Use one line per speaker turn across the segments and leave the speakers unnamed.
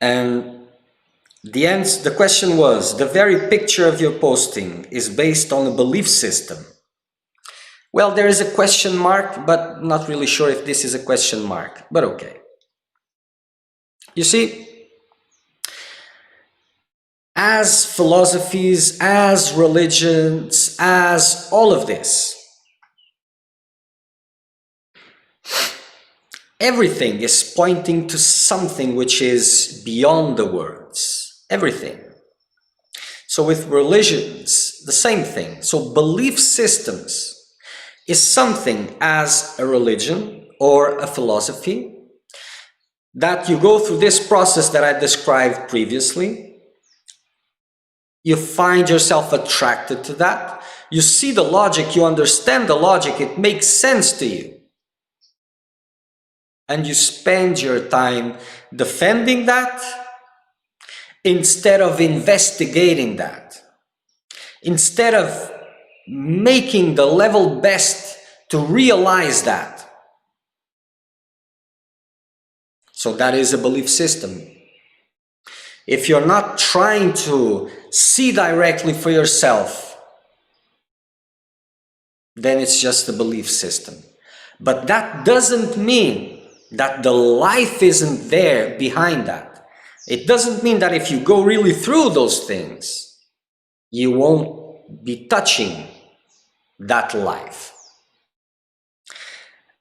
And the question was, the very picture of your posting is based on a belief system. Well, there is a question mark, but not really sure if this is a question mark, but okay. You see, as philosophies, as religions, as all of this, everything is pointing to something which is beyond the words. Everything. So with religions, the same thing. So belief systems is something as a religion or a philosophy that you go through this process that I described previously. You find yourself attracted to that. You see the logic, you understand the logic, it makes sense to you. And you spend your time defending that instead of investigating that. Instead of making the level best to realize that. So that is a belief system. If you're not trying to see directly for yourself, then it's just a belief system. But that doesn't mean that the life isn't there behind that. It doesn't mean that if you go really through those things, you won't be touching that life.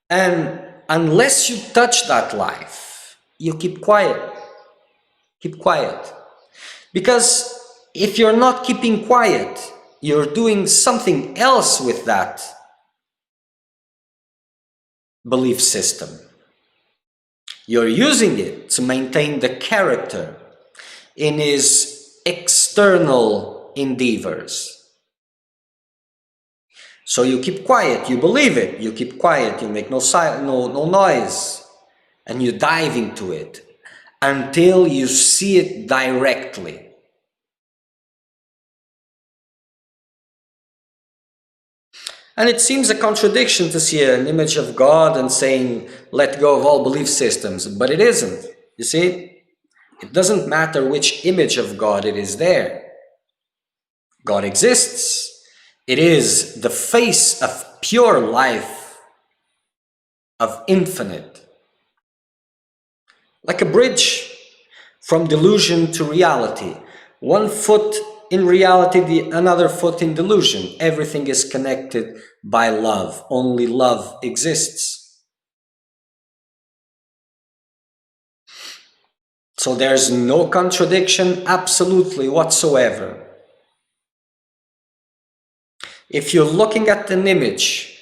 And unless you touch that life, you keep quiet. Keep quiet. Because if you're not keeping quiet, you're doing something else with that belief system. You're using it to maintain the character in his external endeavors. So you keep quiet, you believe it, you keep quiet, you make no noise, and you dive into it until you see it directly. And it seems a contradiction to see an image of God and saying, let go of all belief systems, but it isn't. You see, it doesn't matter which image of God it is there. God exists. It is the face of pure life, of infinite. Like a bridge from delusion to reality. One foot in reality, another foot in delusion. Everything is connected by love. Only love exists. So there's no contradiction absolutely whatsoever. If you're looking at an image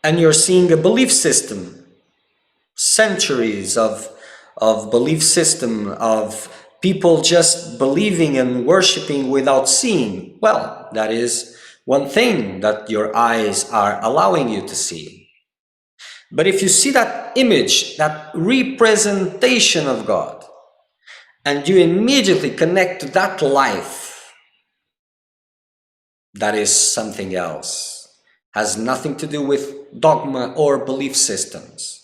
and you're seeing a belief system, centuries of belief system, of people just believing and worshipping without seeing, well, that is one thing that your eyes are allowing you to see. But if you see that image, that representation of God, and you immediately connect to that life, that is something else. Has nothing to do with dogma or belief systems.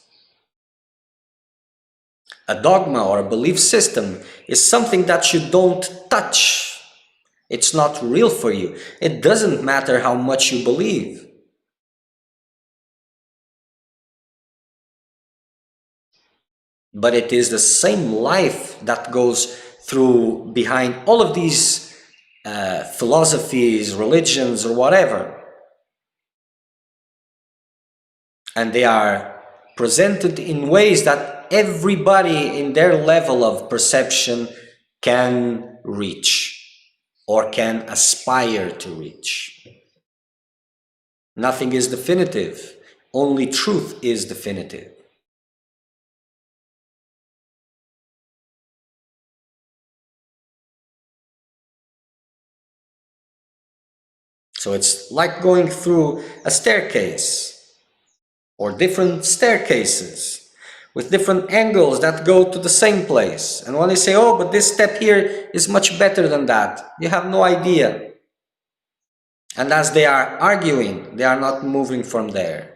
A dogma or a belief system is something that you don't touch. It's not real for you. It doesn't matter how much you believe. But it is the same life that goes through behind all of these philosophies, religions, or whatever. And they are presented in ways that everybody in their level of perception can reach or can aspire to reach. Nothing is definitive. Only truth is definitive. So it's like going through a staircase or different staircases with different angles that go to the same place. And when they say, oh, but this step here is much better than that, you have no idea. And as they are arguing, they are not moving from there.